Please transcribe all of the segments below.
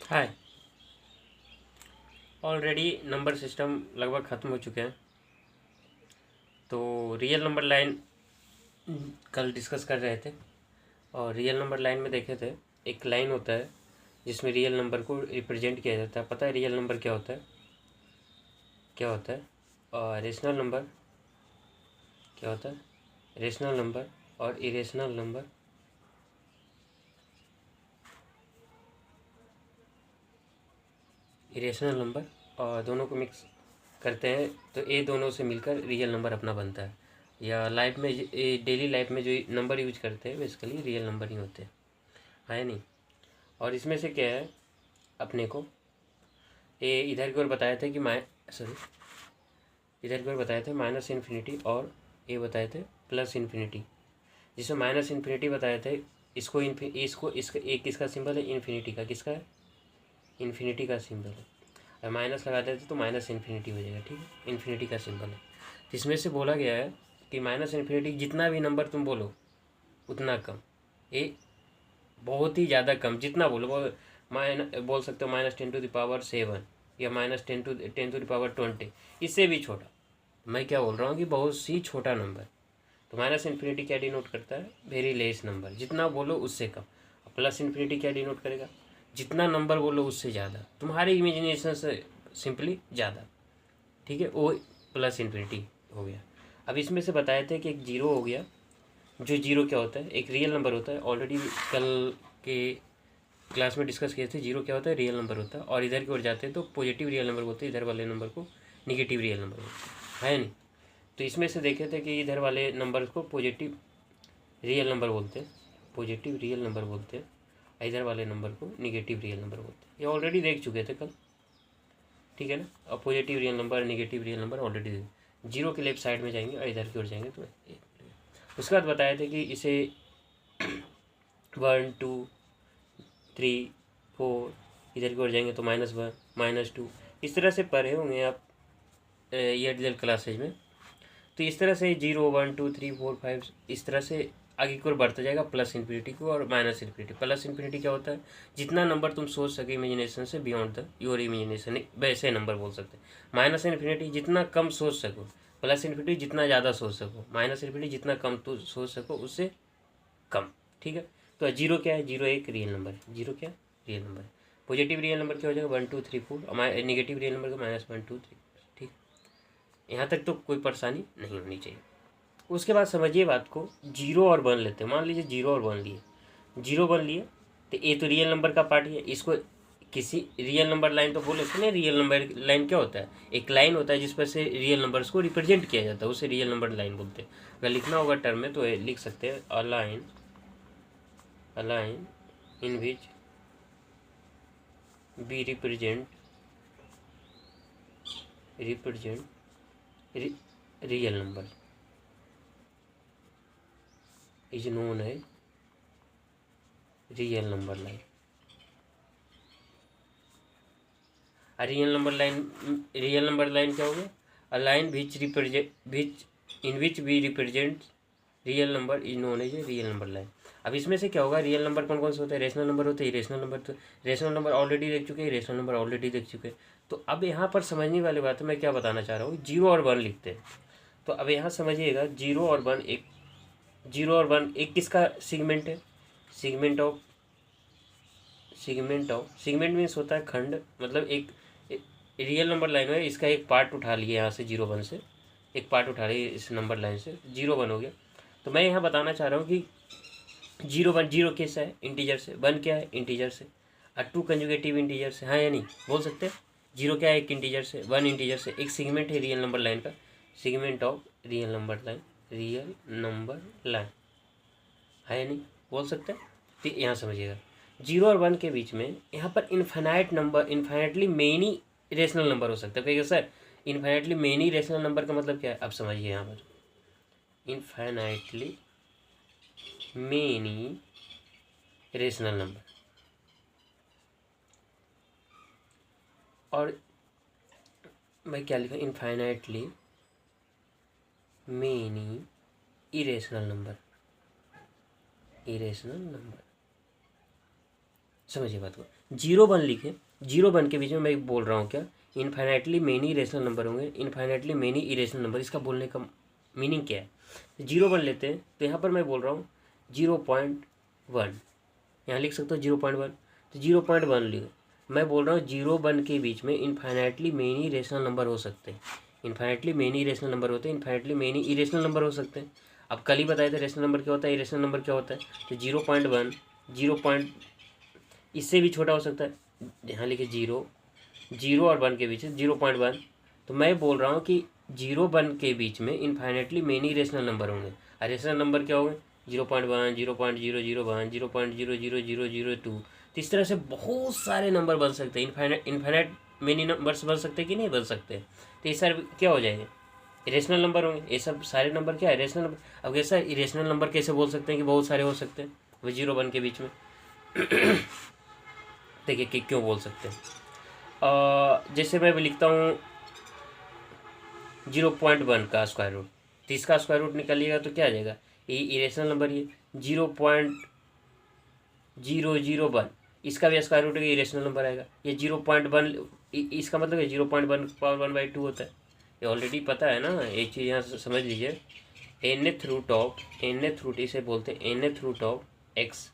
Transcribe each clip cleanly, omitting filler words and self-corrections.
हाय। Already number system लगभग ख़त्म हो चुके हैं। तो रियल नंबर लाइन कल डिस्कस कर रहे थे। और रियल नंबर लाइन में देखे थे, एक लाइन होता है जिसमें रियल नंबर को रिप्रेजेंट किया जाता है। पता है रियल नंबर क्या होता है? क्या होता है? और रेशनल नंबर क्या होता है? रेशनल नंबर और इरेशनल नंबर। इरेशनल नंबर और दोनों को मिक्स करते हैं तो ये दोनों से मिलकर रियल नंबर अपना बनता है। या लाइफ में डेली लाइफ में जो नंबर यूज करते हैं बेसिकली रियल नंबर ही होते हैं, है नहीं। और इसमें से क्या है, अपने को ये इधर की ओर बताया था कि इधर की ओर बताए थे माइनस इन्फिनिटी, और ये बताए थे प्लस इन्फिनिटी। जिसमें माइनस इन्फिनिटी बताए थे, इसको इसका एक किसका सिंबल है? इन्फिनिटी का। किसका है? इन्फिनिटी का सिंबल है। और माइनस लगा देते तो माइनस इन्फिनिटी हो जाएगा, ठीक है। इन्फिनिटी का सिंबल है। तो इसमें से बोला गया है कि माइनस इन्फिनिटी जितना भी नंबर तुम बोलो उतना कम। ये बहुत ही ज़्यादा कम, जितना बोलो बोल सकते हो -10⁻7 या -10⁻20, इससे भी छोटा। मैं क्या बोल रहा हूँ कि बहुत सी छोटा नंबर। तो माइनस इन्फिनिटी क्या डिनोट करता है? वेरी लेस नंबर, जितना बोलो उससे कम। प्लस इन्फिनिटी क्या डिनोट करेगा? जितना नंबर बोलो उससे ज़्यादा, तुम्हारे इमेजिनेशन से सिंपली ज़्यादा, ठीक है। वो प्लस इन्फिनिटी हो गया। अब इसमें से बताए थे कि एक जीरो हो गया। जो जीरो क्या होता है? एक रियल नंबर होता है। ऑलरेडी कल के क्लास में डिस्कस किए थे, जीरो क्या होता है? रियल नंबर होता है। और इधर की ओर जाते हैं तो पॉजिटिव रियल नंबर बोलते हैं, इधर वाले नंबर को निगेटिव रियल नंबर बोलते हैं, है नहीं। तो इसमें से देखे थे कि इधर वाले नंबर को पॉजिटिव रियल नंबर बोलते हैं, पॉजिटिव रियल नंबर बोलते हैं। इधर वाले नंबर को निगेटिव रियल नंबर बोलते हैं। ये ऑलरेडी देख चुके थे कल, ठीक है ना। और positive real number, negative real number already zero के लेफ्ट साइड में जाएंगे और इधर की ओर जाएंगे तो उसके बाद बताए थे कि इसे 1 2 3 4 इधर की ओर जाएंगे तो -1 -2 इस तरह से पढ़े होंगे आप ये रियल क्लासेज में। तो इस तरह से 0 1 2 3 4 5 इस तरह से आगे की ओर बढ़ता जाएगा प्लस इन्फिनिटी को और माइनस इन्फिनिटी। प्लस इन्फिनिटी क्या होता है? जितना नंबर तुम सोच सके इमेजिनेशन से बियॉन्ड द योर इमेजिनेशन, वैसे नंबर बोल सकते हैं। माइनस इन्फिनिटी जितना कम सोच सको, प्लस इन्फिनिटी जितना ज़्यादा सोच सको, माइनस इन्फिनिटी जितना कम तो सोच सको उससे कम, ठीक है। तो जीरो क्या है? जीरो एक रियल नंबर है। जीरो क्या? रियल नंबर है। पॉजिटिव रियल नंबर क्या हो जाएगा? 1 2 3 4, और निगेटिव रियल नंबर का -1 2 3, ठीक। यहाँ तक तो कोई परेशानी नहीं होनी चाहिए। उसके बाद समझिए बात को, जीरो और वन लेते हैं। मान लीजिए जीरो और वन लिए, जीरो वन लिए तो ये तो रियल नंबर का पार्ट ही है। इसको किसी रियल नंबर लाइन तो बोले थे ना। रियल नंबर लाइन क्या होता है? एक लाइन होता है जिस पर से रियल नंबर्स को रिप्रेजेंट किया जाता है, उसे रियल नंबर लाइन बोलते हैं। अगर लिखना होगा टर्म में तो लिख सकते हैं a line in which we represent real number is known as real number line. Real number line क्या हो गया? A line which in which we represent real number is known as a real number line. अब इसमें से क्या होगा? Real number कौन कौन से होते हैं? रेशनल नंबर होते हैं, इरेशनल नंबर। तो रेशनल नंबर ऑलरेडी देख चुके हैं, इरेशनल नंबर ऑलरेडी देख चुके हैं। तो अब यहाँ पर समझने वाली बात है, मैं क्या बताना चाह रहा हूँ, जीरो और वन लिखते हैं। तो अब यहाँ समझिएगा, जीरो और वन एक किसका सिगमेंट है? सिगमेंट मीन्स होता है खंड। मतलब एक रियल नंबर लाइन है, इसका एक पार्ट उठा लिए यहाँ से, जीरो वन से एक पार्ट उठा लिए इस नंबर लाइन से, जीरो वन हो गया। तो मैं यहाँ बताना चाह रहा हूँ कि जीरो वन, जीरो किस है? इंटीजर से। वन क्या है? इंटीजर से। और टू कंजुगेटिव इंटीजर से, हाँ या नहीं बोल सकते हैं। जीरो क्या है? एक इंटीजर से, वन इंटीजर से। एक सेगमेंट है रियल नंबर लाइन का, segment of real number line, real number line, है या नहीं बोल सकते हैं। तो यहाँ समझिएगा, जीरो और वन के बीच में यहाँ पर infinite number, infinitely many rational number हो सकते हैं। कहिए sir infinitely many rational number का मतलब क्या है? अब समझिए यहाँ पर, इन्फाइनाइटली मेनी रेशनल नंबर और मैं क्या लिखा? Infinitely many irrational number, irrational number. समझिए बात को। 0 1 लिखे, 0 1 के बीच में मैं बोल रहा हूँ क्या, इनफाइनाइटली मेनी रेशनल नंबर होंगे, इनफाइनाइटली मेनी इरेशनल नंबर। इसका बोलने का मीनिंग क्या है? 0 1 लेते हैं तो यहाँ पर मैं बोल रहा हूँ 0.1, यहाँ लिख सकते हो 0.1, तो 0.1 लिखे। मैं बोल रहा हूँ 0 1 के बीच में इनफाइनाइटली मेनी रेशनल नंबर हो सकते हैं, इनफाइनाइटली मेनी रेशनल नंबर होते हैं, इनफाइनाइटली मेनी इरेशनल नंबर हो सकते हैं। अब कल ही बताए थे रेशनल नंबर क्या होता है, इरेशनल नंबर क्या होता है। तो 0.1 0. इससे भी छोटा हो सकता है, यहाँ लिखे 0 और 1 के बीच है 0.1। तो मैं बोल रहा हूँ कि 0 1 के बीच में इनफाइनाइटली मेनी रेशनल नंबर होंगे। और रेशनल नंबर क्या होंगे? 0.1 0.001 0.00002। तो इस तरह से बहुत सारे नंबर बन सकते हैं, इनफाइनाइट मेनी नंबर्स बन सकते हैं कि नहीं बन सकते। तो ये सारे क्या हो जाएंगे? इरेशनल नंबर होंगे। ये सब सारे नंबर क्या है? Irrational number. अब कैसा इरेशनल नंबर कैसे बोल सकते हैं कि बहुत सारे हो सकते हैं वो 0 1 के बीच में? देखिए कि क्यों बोल सकते हैं। जैसे मैं लिखता हूँ 0.1 का स्क्वायर रूट, तो इसका स्क्वायर रूट निकालिएगा तो क्या आ जाएगा? ये इरेशनल नंबर, ये 0.001, इसका भी स्क्वायर रूट इरेशनल नंबर आएगा। ये 0.1, इसका मतलब है 0.1 पावर 1/2 होता है। ये ऑलरेडी पता है ना, एक चीज़ यहाँ से समझ लीजिए। nth रूट इसे बोलते हैं nth root of X,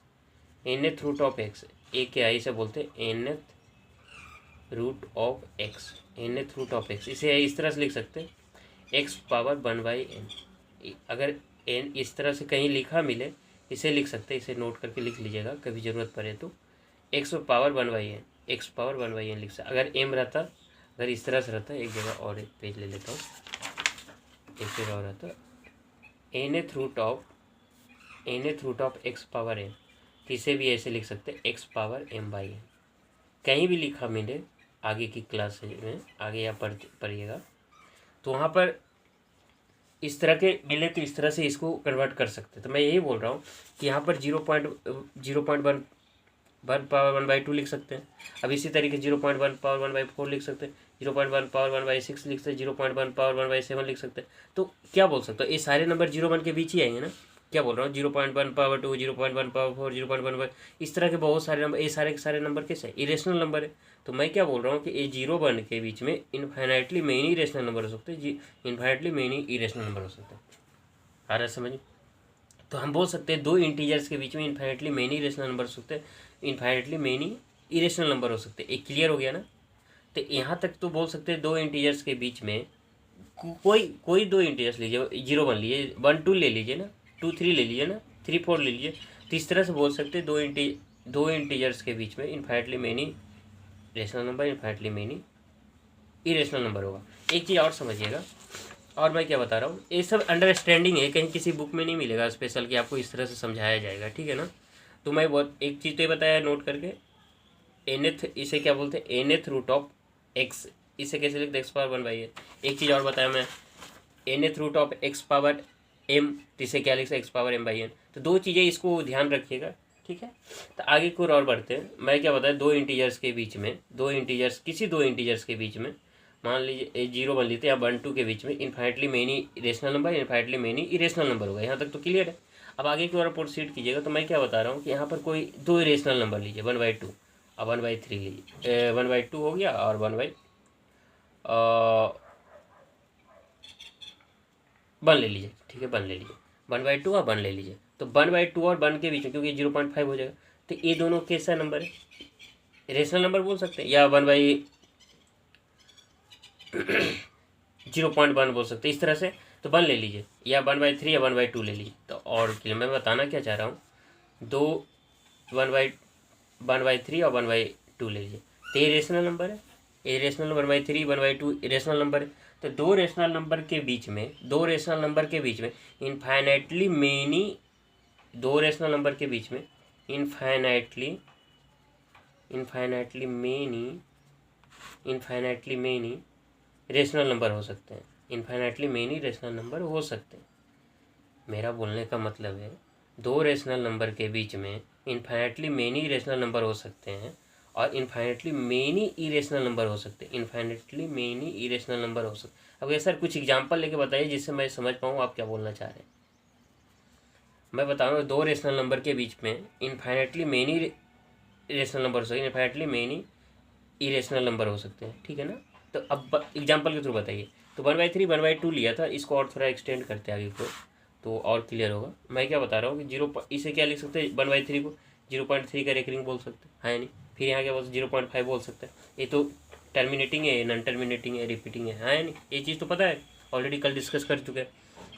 nth root of X, ए क्या है? इसे बोलते हैं nth root of X, nth root of X. इसे इस तरह से लिख सकते हैं x पावर 1/n। अगर n इस तरह से कहीं लिखा मिले, इसे लिख सकते हैं, इसे नोट करके लिख लीजिएगा कभी ज़रूरत पड़े तो। x power 1/n, x power 1/n लिख सकते। अगर m रहता, अगर इस तरह से रहता, एक जगह और एक पेज ले लेता हूँ, एक जगह और रहता nth root of x power m, इसे भी ऐसे लिख सकते हैं x पावर m/n। कहीं भी लिखा मिले आगे की क्लास में, आगे या पढ़िएगा तो वहाँ पर इस तरह के मिले तो इस तरह से इसको कन्वर्ट कर सकते हैं। तो मैं यही बोल रहा हूँ कि यहाँ पर 0.1 पावर 1/2 लिख सकते हैं। अब इसी तरीके 0.1 पावर 1/4 लिख सकते हैं, 0.1 पावर 1/6 लिख सकते हैं, 0.1 पावर 1/7 लिख सकते हैं। तो क्या बोल सकते हो? ये सारे नंबर 0 1 के बीच ही आएंगे ना। क्या बोल रहा हूँ? 0.1 पावर 2, 0.1 पावर 4, 0.1, इस तरह के बहुत सारे नंबर, ये सारे के सारे नंबर कैसे इरेशनल नंबर है। तो मैं क्या बोल रहा हूँ कि ये 0 1 के बीच में इनफाइनाइटली मेनी इरेशनल नंबर हो सकते हैं, इनफाइनाइटली मेनी इरेशनल नंबर हो सकते हैं। आ रहा है समझ? तो हम बोल सकते हैं 2 इंटीजर्स के बीच में इनफाइनाइटली मेनी इरेशनल नंबर हो सकते हैं, इनफाइनाइटली मेनी इरेशनल नंबर हो सकते हैं। एक क्लियर हो गया ना। तो यहाँ तक तो बोल सकते हैं 2 इंटीजर्स के बीच में कोई 2 इंटीजर्स लीजिए, 0 1 लीजिए, 1 2 ले लीजिए ना, 2 3 ले लीजिए ना, 3 4 ले लीजिए। तो इस तरह से बोल सकते हैं 2 इंटीजर्स के बीच में infinitely many rational number, infinitely many irrational number होगा। एक चीज़ और समझिएगा, और मैं क्या बता रहा हूँ, ये सब अंडरस्टैंडिंग है, कहीं किसी बुक में नहीं मिलेगा स्पेशल कि आपको इस तरह से समझाया जाएगा, ठीक है ना। तो मैं बहुत एक चीज़ तो ये बताया नोट करके, nth, इसे क्या बोलते हैं? nth रूट ऑफ x, इसे कैसे लिखते हैं? x power 1/n। एक चीज़ और बताया मैं, nth root of x power m, इसे क्या लिखते हैं? x power m/n। तो 2 चीज़ें इसको ध्यान रखिएगा, ठीक है। तो आगे की और बढ़ते हैं। मैं क्या बताया, 2 इंटीजर्स के बीच में, 2 इंटीजर्स, किसी 2 इंटीजर्स के बीच में, मान लीजिए 0 1 लेते हैं या 1 2 के बीच में infinitely many rational number, infinitely many irrational number होगा। यहाँ तक तो क्लियर है। अब आगे की ओर प्रोसीड कीजिएगा। तो मैं क्या बता रहा हूँ कि यहाँ पर कोई 2 इरेशनल नंबर लीजिए, 1/2 और 1/3 लीजिए, 1/2 हो गया और 1 ले लीजिए, ठीक है, 1 ले लीजिए, 1/2 और 1 ले लीजिए। तो 1/2 और 1 के बीच में, क्योंकि 0.5 हो जाएगा, तो ये दोनों कैसा नंबर है? रेशनल नंबर बोल सकते हैं, या 0.1 बोल सकते हैं, इस तरह से। तो 1 ले लीजिए, या 1/3 या 1/2 ले लीजिए। तो और मैं बताना क्या चाह रहा हूँ, 1/3 और 1/2 ले लीजिए। तो ये रेशनल नंबर है, ये रेशनल 1/3 1/2 रेशनल नंबर है। तो 2 रेशनल नंबर के बीच में, 2 रेशनल नंबर के बीच में इनफाइनाइटली मेनी, 2 रेशनल नंबर के बीच में इनफाइनाइटली मेनी रेशनल नंबर हो सकते हैं, इनफाइनाइटली मेनी रेशनल नंबर हो सकते हैं। मेरा बोलने का मतलब है 2 रेशनल नंबर के बीच में इनफाइनाइटली मेनी रेशनल नंबर हो सकते हैं और इनफाइनाइटली मेनी इरेशनल नंबर हो सकते हैं, इनफाइनाइटली मेनी इरेशनल नंबर हो सकते हैं। अब ये सर कुछ एग्जांपल लेके बताइए जिससे मैं समझ पाऊँ आप क्या बोलना चाह रहे हैं। मैं बता रहा हूँ 2 रेशनल नंबर के बीच में इनफाइनाइटली मेनी रेशनल नंबर हो सकते हैं, इनफाइनाइटली मेनी इरेशनल नंबर हो सकते हैं, ठीक है ना। तो अब एग्जांपल के थ्रू बताइए। तो 1/3 1/2 लिया था, इसको और थोड़ा एक्सटेंड करते हैं आगे को तो और क्लियर होगा। मैं क्या बता रहा हूँ कि इसे क्या लिख सकते हैं 1/3 को 0.3 का रेकरिंग बोल सकते हैं, है नहीं। फिर यहाँ क्या बोल सकते 0.5 बोल सकते हैं। ये तो टर्मिनेटिंग है, नॉन टर्मिनेटिंग है, रिपीटिंग है नहीं। ये चीज़ तो पता है, ऑलरेडी कल डिस्कस कर चुके हैं।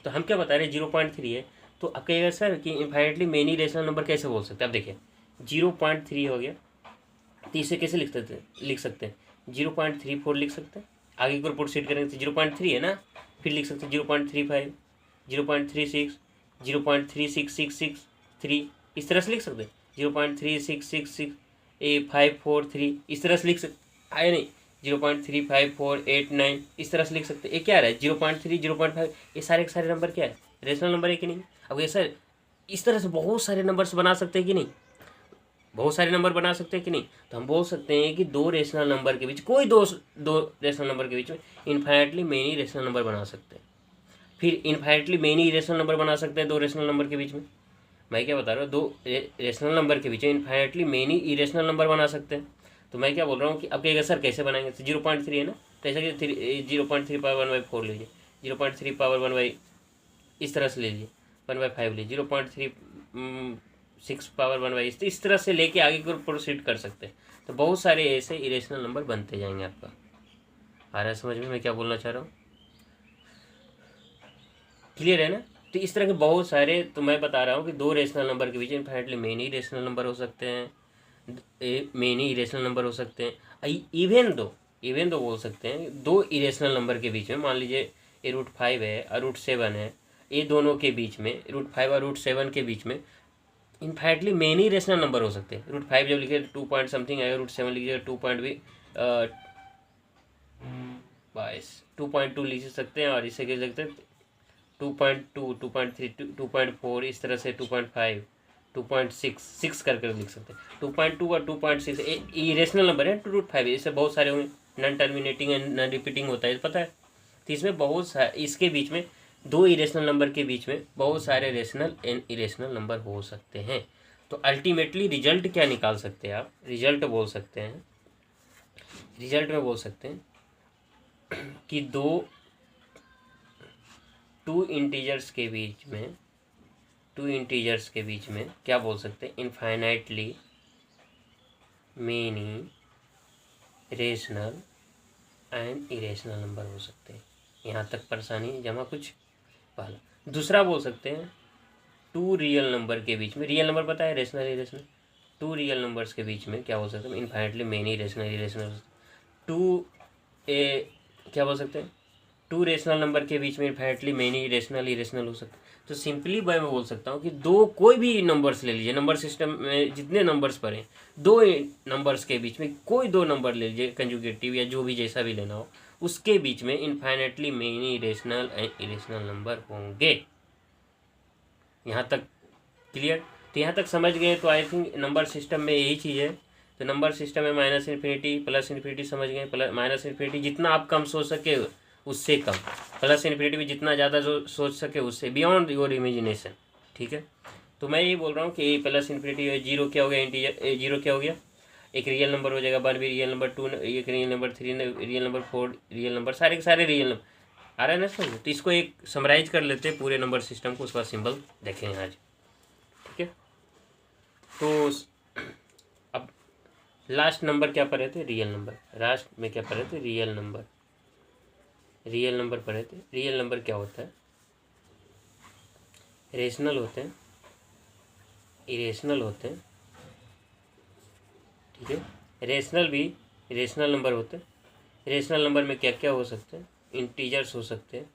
तो हम क्या बता रहे हैं 0.3 है। तो अब कहिएगा सर कि इनफाइनाइटली मेनी रेशनल नंबर कैसे बोल सकते हैं। अब देखिए 0.3 हो गया, तो इसे कैसे लिख सकते हैं 0.34 लिख सकते हैं। आगे को प्रोसीड करेंगे तो 0.3 है ना, फिर लिख सकते हैं 0.35 0.36 0.36663 इस तरह से लिख सकते हैं। 0.3666543 इस तरह से लिख सकते है नहीं। 0.35489 इस तरह से लिख सकते हैं। ये क्या रहा है 0.3 0.5 ये सारे के सारे नंबर क्या है रेशनल नंबर है कि नहीं। अब ये सर इस तरह से बहुत सारे नंबर्स बना सकते हैं कि नहीं, बहुत सारे नंबर बना सकते हैं कि नहीं। तो हम बोल सकते हैं कि दो रेशनल नंबर के बीच कोई दो रेशनल नंबर के बीच में इनफाइनाइटली मेनी रेशनल नंबर बना सकते हैं। फिर इनफाइनाइटली मेनी इरेशनल नंबर बना सकते हैं दो रेशनल नंबर के बीच में। मैं क्या बता रहा हूँ, दो रेशनल नंबर के बीच में इनफाइनाइटली मेनी इरेशनल नंबर बना सकते हैं। तो मैं क्या बोल रहा हूँ कि अब कहेगा सर कैसे बनाएंगे। तो 0.3 है ना, तो ऐसा कि 0.3 पावर 1/4 लीजिए, 0.3 पावर 1 इस तरह से ले लीजिए, 1/5 लीजिए, 0.36 पावर 1 इस तरह से लेके आगे को प्रोसीड कर सकते हैं। तो बहुत सारे ऐसे इरेशनल नंबर बनते जाएंगे। आपका आ रहा है समझ में मैं क्या बोलना चाह रहा हूँ, क्लियर है ना। तो इस तरह के बहुत सारे, तो मैं बता रहा हूँ कि दो रेशनल नंबर के बीच इनफाइनाइटली मेनी रेशनल नंबर हो सकते हैं, मेनी इरेशनल नंबर हो सकते हैं। इवन दो बोल सकते हैं दो इरेशनल नंबर के बीच में, मान लीजिए ये √5 है और √7 है, ये दोनों के बीच में √5 और √7 के बीच में इनफाइनाइटली मेनी रेशनल नंबर हो सकते हैं। √5 जब लिखे 2 पॉइंट समथिंग आएगा, √7 लिखिएगा 2.2 लिख सकते हैं। और इसे क्या लिख सकते हैं 2.2 2.3 2.4 इस तरह से 2.5 2.6 करके लिख सकते हैं। 2.2 और 2.6 इरेशनल नंबर है, 2√5 इससे बहुत सारे होंगे, non terminating and non repeating होता है पता है। तो इसमें बहुत सारे, इसके बीच में दो इरेशनल नंबर के बीच में बहुत सारे रेशनल एंड इरेशनल नंबर हो सकते हैं। तो अल्टीमेटली रिजल्ट क्या निकाल सकते हैं आप, रिजल्ट बोल सकते हैं, रिजल्ट में बोल सकते हैं कि टू इंटीजर्स के बीच में क्या बोल सकते हैं infinitely many rational and irrational number हो सकते हैं। यहाँ तक परेशानी जमा कुछ पहला। दूसरा बोल सकते हैं टू रियल नंबर के बीच में, रियल नंबर पता है rational irrational, two real numbers के बीच में क्या बोल सकते हैं इनफाइनाइटली मेनी रेशनल इरेशनल। क्या बोल सकते हैं टू रेशनल नंबर के बीच में इनफाइनाइटली मेनी रेशनल इरेशनल हो सकते हैं। तो सिंपली मैं बोल सकता हूँ कि दो कोई भी नंबर्स ले लीजिए, नंबर सिस्टम में जितने नंबर्स पड़े दो नंबर्स के बीच में कोई दो नंबर ले लीजिए, कंजुगेटिव या जो भी जैसा भी लेना हो, उसके बीच में infinitely many rational and irrational number होंगे। यहाँ तक क्लियर। तो यहाँ तक समझ गए तो आई थिंक नंबर सिस्टम में यही चीज़ है। तो नंबर सिस्टम में -∞ +∞ समझ गए। -∞ जितना आप कम सोच सके उससे कम, +∞ भी जितना ज़्यादा जो सोच सके उससे बियॉन्ड योर इमेजिनेशन, ठीक है। तो मैं ये बोल रहा हूँ कि +∞ जीरो क्या हो गया, इंटीजर जीरो क्या हो गया, एक रियल नंबर हो जाएगा, 1 भी रियल नंबर, 2 एक real number, 3 real number, 4 real number, सारे के सारे रियल नंबर आ रहा है ना समझ। तो इसको एक समराइज कर लेते हैं पूरे नंबर सिस्टम को, उसके बाद सिंबल देखेंगे आज, ठीक है। तो अब लास्ट नंबर क्या पढ़े थे, रियल नंबर। लास्ट में क्या पढ़े थे, रियल नंबर। रियल नंबर पढ़े थे। रियल नंबर क्या होता है, रेशनल होते हैं, इरेशनल होते हैं, ठीक है। रेशनल भी रेशनल नंबर होते हैं। रेशनल नंबर में क्या क्या हो सकते हैं, इंटीजर्स हो सकते हैं,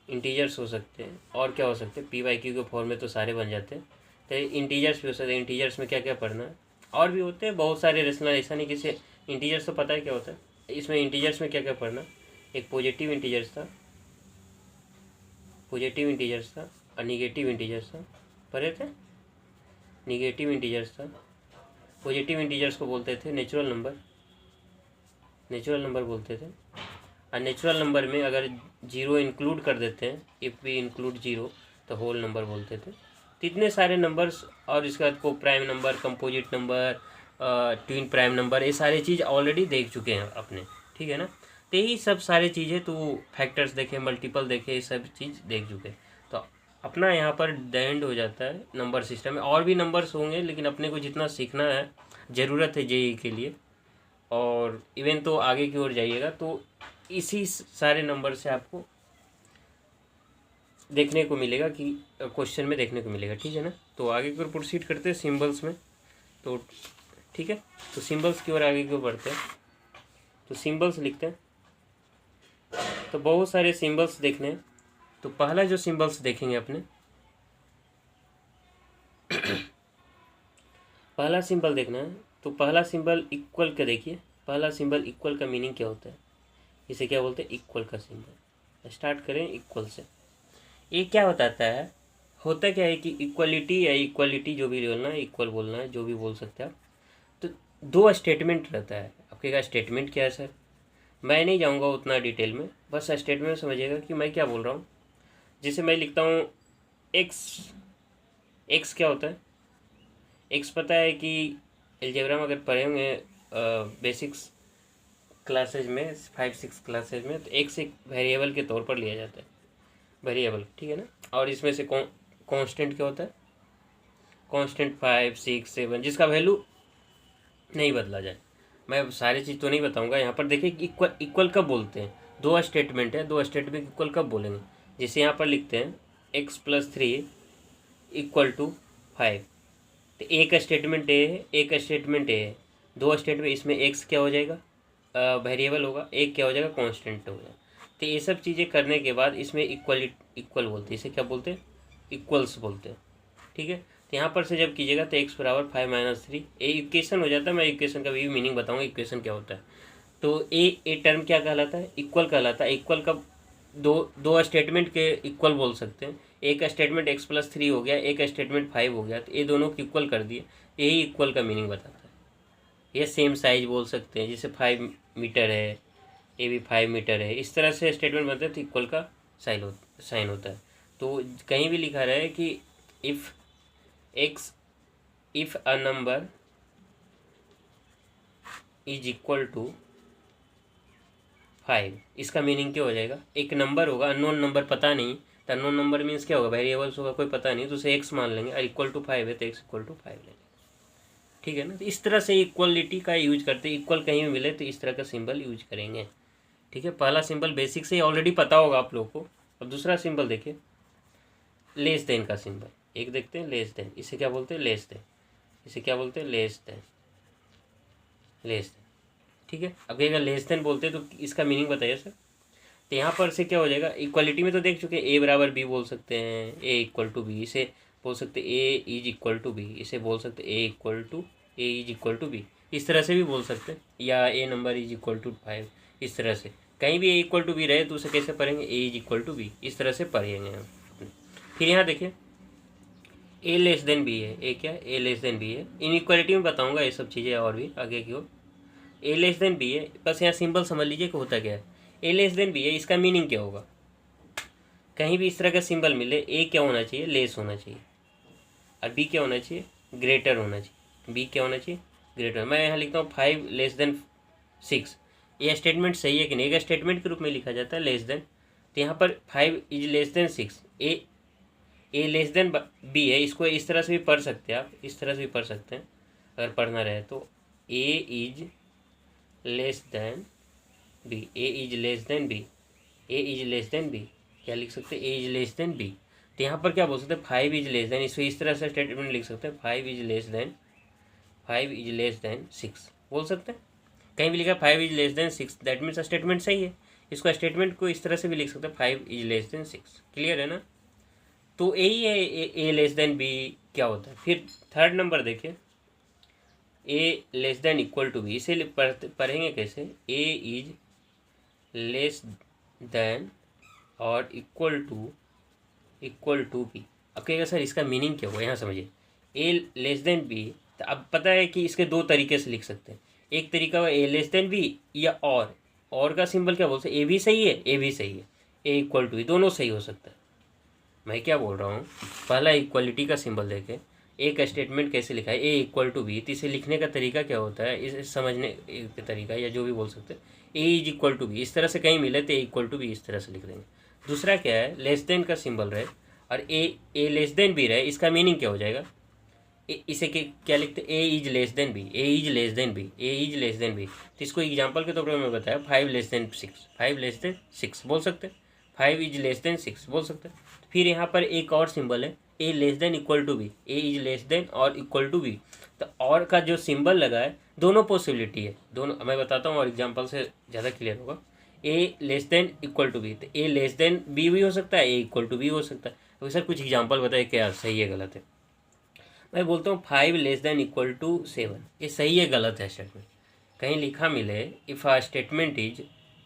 इंटीजर्स हो सकते हैं, और क्या हो सकते हैं PYQ के फॉर्म में तो सारे बन जाते हैं। तो इंटीजर्स भी हो सकते हैं। इंटीजर्स में क्या क्या पढ़ना है, और भी होते हैं बहुत सारे रेशनल, ऐसा नहीं किसी इंटीजर्स तो पता है क्या होता है। इसमें इंटीजर्स में क्या क्या पढ़ना, एक पॉजिटिव इंटीजर्स था, पॉजिटिव इंटीजर्स था और निगेटिव इंटीजर्स था, पढ़े थे। निगेटिव इंटीजर्स था, पॉजिटिव इंटीजर्स को बोलते थे नेचुरल नंबर, नेचुरल नंबर बोलते थे। और नेचुरल नंबर में अगर जीरो इंक्लूड कर देते हैं, इफ़ वी इंक्लूड जीरो तो होल नंबर बोलते थे, तो इतने सारे नंबर्स और इसके बाद को prime number, composite number, twin prime number, ये सारी चीज़ ऑलरेडी देख चुके हैं अपने, ठीक है ना। तो यही सब सारी चीज़ें तो फैक्टर्स देखे, मल्टीपल देखे, ये सब चीज़ देख चुके। तो अपना यहाँ पर द एंड हो जाता है नंबर सिस्टम में। और भी नंबर्स होंगे लेकिन अपने को जितना सीखना है, ज़रूरत है जेईई के लिए, और इवन तो आगे की ओर जाइएगा तो इसी सारे नंबर से आपको देखने को मिलेगा कि क्वेश्चन में देखने को मिलेगा, ठीक है ना। तो आगे की ओर प्रोसीड करते हैं सिंबल्स में। तो ठीक है, तो सिंबल्स की ओर आगे की ओर बढ़ते हैं। तो सिंबल्स लिखते हैं, तो बहुत सारे सिंबल्स देखने हैं। तो पहला जो सिंबल्स देखेंगे अपने, पहला सिंबल देखना है। तो पहला सिंबल इक्वल का देखिए, पहला सिंबल इक्वल का मीनिंग क्या होता है, इसे क्या बोलते हैं, इक्वल का सिंबल। स्टार्ट करें इक्वल से। ये क्या बताता है, होता क्या है कि इक्वलिटी या इक्वलिटी जो भी बोलना है, इक्वल बोलना है, जो भी बोल सकते हैं आप। तो दो स्टेटमेंट रहता है। आपके का स्टेटमेंट क्या है सर, मैं नहीं जाऊंगा उतना डिटेल में, बस स्टेटमेंट समझिएगा कि मैं क्या बोल रहा हूँ। जैसे मैं लिखता हूँ एक्स, एक्स क्या होता है, एक्स पता है कि अलजेब्रा में अगर पढ़े होंगे बेसिक्स क्लासेज में, 5-6 क्लासेज में, तो एक्स एक वेरिएबल के तौर पर लिया जाता है, वेरिएबल, ठीक है ना। और इसमें से कांस्टेंट क्या होता है, कांस्टेंट 5, 6, 7, जिसका वैल्यू नहीं बदला जाए। मैं सारी चीज़ तो नहीं बताऊंगा। यहाँ पर देखिए इक्वल, इक्वल कब बोलते हैं, दो स्टेटमेंट है, दो स्टेटमेंट इक्वल कब बोलेंगे। जैसे यहाँ पर लिखते हैं x+3 = 5, तो एक स्टेटमेंट ए है, एक स्टेटमेंट ए है, दो स्टेटमेंट, इसमें एक्स क्या हो जाएगा, वेरिएबल होगा, एक क्या हो जाएगा, कांस्टेंट हो जाएगा। तो ये सब चीज़ें करने के बाद इसमें इक्वल बोलते हैं, इसे क्या बोलते हैं, इक्वल्स बोलते हैं, ठीक है। तो यहाँ पर से जब कीजिएगा तो x = 5 - 3 ये इक्वेशन हो जाता है। मैं इक्वेशन का भी मीनिंग बताऊँगा, इक्वेशन क्या होता है। तो ए टर्म क्या कहलाता है, इक्वल कहलाता है। इक्वल का दो स्टेटमेंट के इक्वल बोल सकते हैं। एक स्टेटमेंट x+3 हो गया, एक स्टेटमेंट 5 हो गया, तो ये दोनों को इक्वल कर दिए, यही इक्वल का मीनिंग बताता है। ये सेम साइज बोल सकते हैं, जैसे 5 मीटर है, ये भी 5 मीटर है, इस तरह से स्टेटमेंट बनते हैं, तो इक्वल का साइन होता है। तो कहीं भी लिखा रहा है कि if a number is equal to 5, इसका मीनिंग क्या हो जाएगा, एक नंबर होगा, अननोन नंबर पता नहीं, तो अननोन नंबर मीन्स क्या होगा, वेरिएबल्स होगा, कोई पता नहीं, तो उसे एक्स मान लेंगे, और इक्वल टू 5 है तो x = 5 लेंगे, ठीक है ना। तो इस तरह से इक्वलिटी का यूज करते हैं, इक्वल कहीं भी मिले तो इस तरह का सिंबल यूज करेंगे, ठीक है। पहला सिंबल बेसिक से ऑलरेडी पता होगा आप लोगों को। अब दूसरा सिंबल देखिए, लेस देन का सिंबल, एक देखते हैं लेस देन, इसे क्या बोलते हैं, लेस देन, इसे क्या बोलते हैं, लेस देन, लेस देन, ठीक है। अब अगर लेस देन बोलते हैं तो इसका मीनिंग बताइए सर। तो यहाँ पर से क्या हो जाएगा, इक्वलिटी में तो देख चुके हैं, a = b बोल सकते हैं, a = b, इसे बोल सकते हैं a = b, इसे बोल सकते हैं a = b, इस तरह से भी बोल सकते हैं, या a नंबर = 5, इस तरह से कहीं भी a = b रहे तो उसे कैसे पढ़ेंगे, a = b, इस तरह से पढ़ेंगे हम। फिर यहाँ देखिए a b है, a क्या है, a b है। इनइक्वालिटी में बताऊँगा ये सब चीज़ें और भी आगे की ओर। a b है, बस यहाँ सिंबल समझ लीजिए कि होता क्या है। a b है, इसका मीनिंग क्या होगा, कहीं भी इस तरह का सिंबल मिले, a क्या होना चाहिए, लेस होना चाहिए, और b क्या होना चाहिए, ग्रेटर होना चाहिए, b क्या होना चाहिए, ग्रेटर। मैं यहाँ लिखता हूँ 5 < 6, ये स्टेटमेंट सही है कि नहीं, एक स्टेटमेंट के रूप में लिखा जाता है लेस देन। तो यहाँ पर 5 = 6, a b है, इसको इस तरह से भी पढ़ सकते हैं आप, इस तरह से भी पढ़ सकते हैं अगर पढ़ना रहे तो, a is less than b, a is less than b, a is less than b, क्या लिख सकते हैं, a is less than b। तो यहाँ पर क्या बोल सकते हैं, 5 is less than, इसको इस तरह से स्टेटमेंट लिख सकते हैं, 5 is less than 6 बोल सकते हैं। कहीं भी लिखा 5 is less than 6, that means statement सही है। इसको स्टेटमेंट को इस तरह से भी लिख सकते हैं, 5 is less than 6, क्लियर है ना। तो यही है a < b क्या होता है। फिर थर्ड नंबर देखिए, a < = b, इसे पढ़ेंगे कैसे, a is less than और इक्वल टू b। अब कहेगा सर इसका मीनिंग क्या हुआ, यहाँ समझिए, a < b, तो अब पता है कि इसके दो तरीके से लिख सकते हैं। एक तरीका हुआ a < b या और का सिंबल क्या बोलते हैं, a भी सही है, a भी सही है, a = b, दोनों सही हो सकता है। मैं क्या बोल रहा हूँ, पहला इक्वलिटी का सिंबल देके एक स्टेटमेंट कैसे लिखा है, ए इक्वल टू बी, तो इसे लिखने का तरीका क्या होता है, इसे समझने का तरीका या जो भी बोल सकते हैं, A is equal to B, इस तरह से कहीं मिले तो ए इक्वल टू बी इस तरह से लिख देंगे। दूसरा क्या है, लेस देन का सिंबल रहे और ए लेस देन बी रहे, इसका मीनिंग क्या हो जाएगा, इसे क्या लिखते हैं, A is less than B, A is less than B, A is less than B. तो इसको एग्जाम्पल के तौर पर मैं बताया 5 लेस देन 6, 5 लेस देन 6 बोल सकते हैं, 5 इज लेस देन 6 बोल सकते हैं। फिर यहाँ पर एक और सिंबल है, A less than equal to B, A is less than और इक्वल टू बी। तो और का जो सिंबल लगा है, दोनों पॉसिबिलिटी है, दोनों मैं बताता हूँ और एग्जाम्पल से ज़्यादा क्लियर होगा। A less than equal to B, तो ए लेस देन बी भी हो सकता है, ए इक्वल टू बी हो सकता है। तो सर कुछ एग्जाम्पल बताए क्या सही है गलत है। मैं बोलता हूँ 5 लेस देन इक्वल टू 7, ये सही है गलत है स्टेटमेंट। कहीं लिखा मिले if a statement is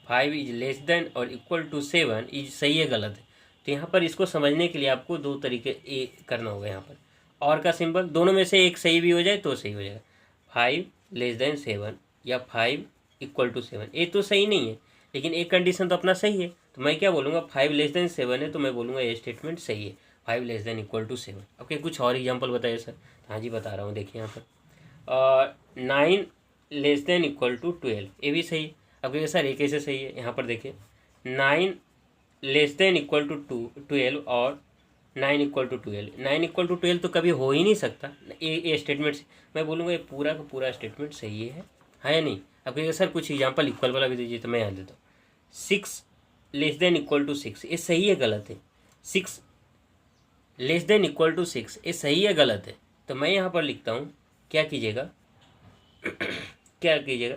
5 is less than और इक्वल टू 7 इज, सही है गलत है। तो यहाँ पर इसको समझने के लिए आपको दो तरीके ए करना होगा। यहाँ पर और का सिंबल, दोनों में से एक सही भी हो जाए तो सही हो जाएगा। 5 लेस देन 7 या 5 इक्वल टू 7, ये तो सही नहीं है, लेकिन एक कंडीशन तो अपना सही है। तो मैं क्या बोलूँगा, 5 लेस देन 7 है तो मैं बोलूँगा ये स्टेटमेंट सही है, 5 less than equal to 7। Okay, कुछ और एग्जांपल बताइए सर। हाँ जी बता रहा हूँ, देखिए यहाँ पर 9 लेस देन इक्वल टू 12, ये भी सही है। अब कहिए सर ये कैसे सही है, यहाँ पर देखिए 9 लेस देन इक्वल टू 12 और 9 इक्वल टू 12, 9 इक्वल टू 12 तो कभी हो ही नहीं सकता। ये स्टेटमेंट मैं बोलूँगा ये पूरा का पूरा स्टेटमेंट सही है या नहीं। अब कहिए सर कुछ एग्जाम्पल इक्वल वाला भी दीजिए, तो मैं यहाँ देता हूँ 6 लेस देन इक्वल टू 6, ये सही है गलत है। 6 लेस देन इक्वल टू 6, ये सही है गलत है। तो मैं यहाँ पर लिखता हूँ, क्या कीजिएगा क्या कीजिएगा,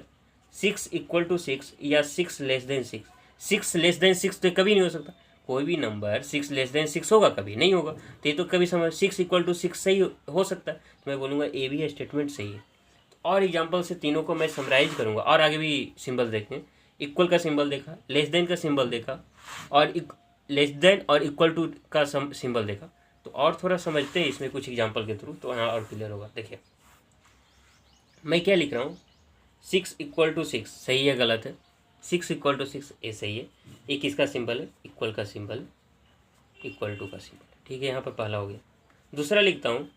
6 इक्वल टू 6 या 6 लेस देन 6, 6 लेस देन 6 तो कभी नहीं हो सकता। कोई भी नंबर 6 लेस देन 6 होगा, कभी नहीं होगा। तो ये तो कभी समझ 6 इक्वल टू 6 सही हो सकता है, तो मैं बोलूँगा ए भी स्टेटमेंट सही है। और एग्जाम्पल से तीनों को मैं समराइज करूँगा और आगे भी सिंबल देखें। इक्वल का सिंबल देखा, लेस देन का सिंबल देखा और लेस देन और इक्वल टू का सिंबल देखा। तो और थोड़ा समझते हैं इसमें कुछ एग्जाम्पल के थ्रू, तो यहाँ और क्लियर होगा। देखिए मैं क्या लिख रहा हूँ, 6 इक्वल टू 6 सही है गलत है, 6 इक्वल टू 6 ये सही है। एक किसका सिंबल है, इक्वल का सिंबल, इक्वल टू का सिंबल, ठीक है। यहाँ पर पहला हो गया। दूसरा लिखता हूँ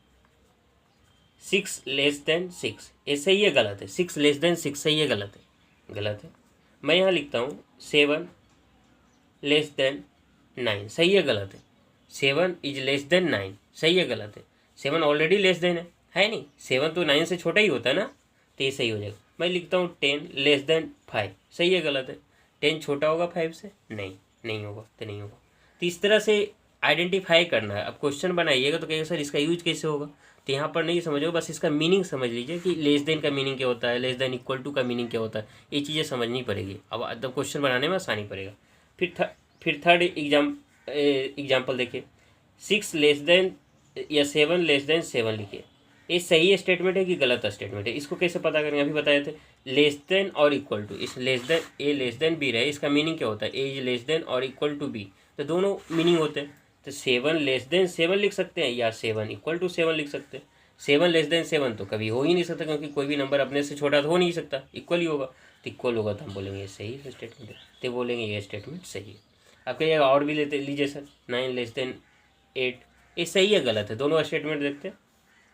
6 लेस देन 6, ये सही है गलत है, 6 लेस देन 6 सही है गलत है, गलत है। मैं यहाँ लिखता हूँ 7 लेस देन 9, सही है गलत है, 7 इज लेस देन 9, सही है गलत है। 7 ऑलरेडी लेस देन है नहीं, 7 तो 9 से छोटा ही होता है ना, तो ये सही हो जाएगा। मैं लिखता हूँ 10 लेस देन 5, सही है गलत है, 10 छोटा होगा 5 से, नहीं होगा, तो नहीं होगा। तो इस तरह से आइडेंटिफाई करना है। अब क्वेश्चन बनाइएगा तो कहेगा सर इसका यूज कैसे होगा, तो यहाँ पर नहीं समझोगे, बस इसका मीनिंग समझ लीजिए कि लेस देन का मीनिंग क्या होता है, लेस देन इक्वल टू का मीनिंग क्या होता है, ये चीज़ें समझनी पड़ेगी। अब क्वेश्चन बनाने में आसानी पड़ेगा। फिर थर्ड एग्जाम्पल देखिए, 6 लेस देन या 7 लेस देन 7 लिखिए। ये सही स्टेटमेंट है कि गलत स्टेटमेंट है, इसको कैसे पता करेंगे, अभी बताए थे लेस देन और इक्वल टू। इस लेस देन ए लेस देन बी रहे, इसका मीनिंग क्या होता है, ए इज लेस देन और इक्वल टू बी, तो दोनों मीनिंग होते हैं। तो 7 लेस देन 7 लिख सकते हैं या 7 इक्वल टू 7 लिख सकते हैं। 7 लेस देन 7 तो कभी हो ही नहीं सकता, क्योंकि कोई भी नंबर अपने से छोटा तो हो नहीं सकता, इक्वल ही होगा। तो इक्वल होगा तो हम बोलेंगे ये सही स्टेटमेंट है, तो बोलेंगे ये स्टेटमेंट सही है। आप कहिए और भी लेते लीजिए सर, 9 लेस देन 8, ये सही है गलत है, दोनों स्टेटमेंट देखते हैं,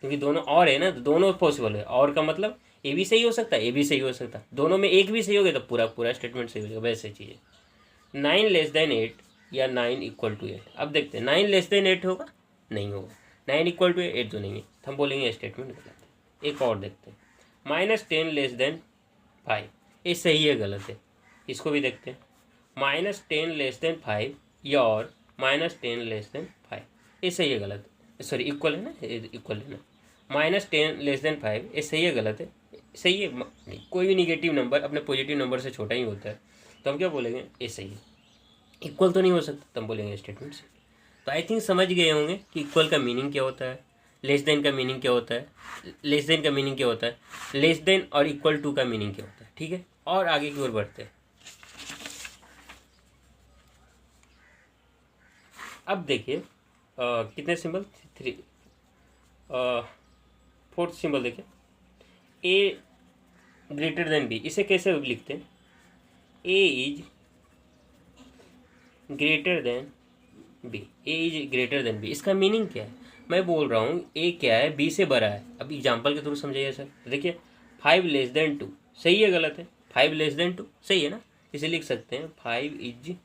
क्योंकि दोनों और है ना, तो दोनों पॉसिबल है। और का मतलब ए भी सही हो सकता है, ए भी सही हो सकता है, दोनों में एक भी सही हो गया तो पूरा पूरा स्टेटमेंट सही हो जाएगा। वैसे चीज़ें 9 लेस देन 8 या 9 इक्वल टू 8, अब देखते हैं 9 लेस देन 8 होगा, नहीं होगा, 9 इक्वल टू 8 तो नहीं है, तो हम बोलेंगे स्टेटमेंट गलत है। एक और देखते हैं, -10 लेस देन 5, ये सही है गलत है, इसको भी देखते हैं। -10 लेस देन 5 या और -10 लेस देन 5, ये सही है गलत है, सॉरी इक्वल है ना, इक्वल है ना। -10 लेस देन 5 ये सही है गलत है, सही है। कोई भी निगेटिव नंबर अपने पॉजिटिव नंबर से छोटा ही होता है, तो हम क्या बोलेंगे, ये सही है। इक्वल तो नहीं हो सकता, तो हम बोलेंगे स्टेटमेंट सही। तो आई थिंक समझ गए होंगे कि इक्वल का मीनिंग क्या होता है, लेस देन का मीनिंग क्या होता है, लेस देन का मीनिंग क्या होता है, लेस देन और इक्वल टू का मीनिंग क्या होता है, ठीक है। और आगे की ओर बढ़ते हैं। अब देखिए कितने सिंबल, 3, फोर्थ सिंबल देखिए, ए ग्रेटर देन बी, इसे कैसे लिखते हैं, A is greater than B, A is greater than B. इसका मीनिंग क्या है, मैं बोल रहा हूँ ए क्या है, बी से बड़ा है। अब एग्जाम्पल के थ्रू समझाइए सर। देखिए 5 लेस देन 2 सही है गलत है, 5 लेस देन 2 सही है ना, इसे लिख सकते हैं 5 इज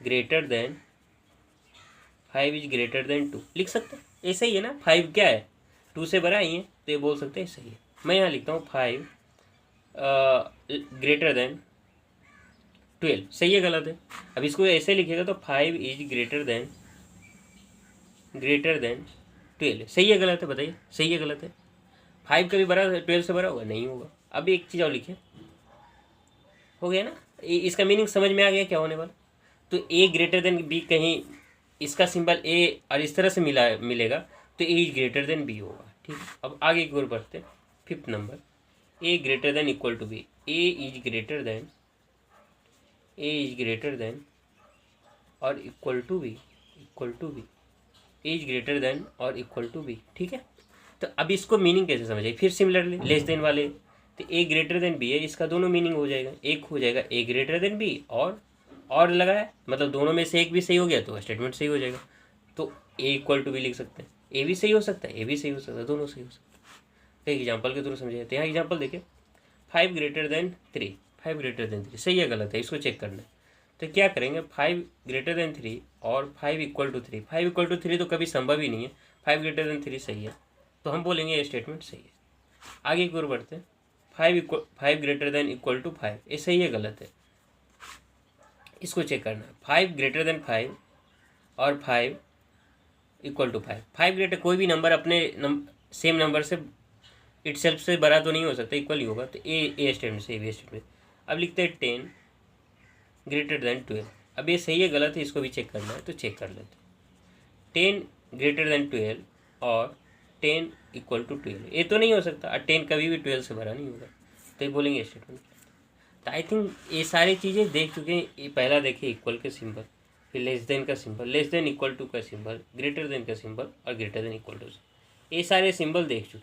ग्रेटर देन 2 लिख सकते हैं, ये सही है ना। 5 क्या है, 2 से बड़ा ही है, तो ये बोल सकते हैं सही है। मैं यहाँ लिखता हूँ 5 ग्रेटर देन 12 सही है गलत है। अब इसको ऐसे लिखेगा तो 5 इज ग्रेटर देन 12 सही है गलत है, बताइए सही है गलत है। 5 कभी बड़ा 12 से बड़ा होगा, नहीं होगा। अब एक चीज़ और लिखे, हो गया ना, इसका मीनिंग समझ में आ गया क्या होने वाला। तो ए ग्रेटर देन बी, कहीं इसका सिंबल ए और इस तरह से मिलेगा तो ए इज ग्रेटर देन बी होगा, ठीक है। अब आगे की ओर बढ़ते हैं, 5th number, A greater than equal to B, A is greater than और equal to B, A is greater than और इक्वल टू बी, ठीक है। तो अब इसको मीनिंग कैसे समझे, फिर सिमिलरली लेस देन वाले, तो ए ग्रेटर देन बी है, इसका दोनों मीनिंग हो जाएगा, एक हो जाएगा ए ग्रेटर देन बी और लगा है, मतलब दोनों में से एक भी सही हो गया तो स्टेटमेंट सही हो जाएगा। तो ए इक्वल टू बी लिख सकते हैं, ए भी सही हो सकता है, ए भी सही हो सकता है, दोनों सही हो सकता है। तो एक एग्जाम्पल के थ्रू समझे जाते हैं। यहाँ एग्जाम्पल देखिए 5 ग्रेटर देन 3, 5 ग्रेटर देन 3 सही है गलत है, इसको चेक करना है। तो क्या करेंगे, 5 ग्रेटर देन 3 और 5 इक्वल टू 3, 5 इक्वल टू 3 तो कभी संभव ही नहीं है, 5 ग्रेटर देन 3 सही है, तो हम बोलेंगे ये स्टेटमेंट सही है। आगे की ओर बढ़ते हैं, 5 ग्रेटर देन इक्वल टू 5, ये सही है गलत है, इसको चेक करना है। 5 ग्रेटर देन 5 और 5 इक्वल टू 5, 5 ग्रेटर कोई भी नंबर अपने सेम नंबर से इटसेल्फ से बड़ा तो नहीं हो सकता, इक्वल ही होगा, तो ए स्टेटमेंट से बी स्टेटमेंट। अब लिखते हैं 10 ग्रेटर देन 12, अब ये सही है गलत है, इसको भी चेक करना है, तो चेक कर लेते हैं। 10 ग्रेटर देन 12 और 10 इक्वल टू 12, ये तो नहीं हो सकता, और 10 कभी भी 12 से बड़ा नहीं होगा, तो ये बोलेंगे स्टेटमेंट। तो आई थिंक ये सारी चीज़ें देख चुके हैं। ये पहला देखिए इक्वल के सिंबल, फिर लेस देन का symbol, less than equal to का सिंबल, ग्रेटर देन का सिंबल और ग्रेटर देन इक्वल टू, ये सारे सिंबल देख चुके हैं।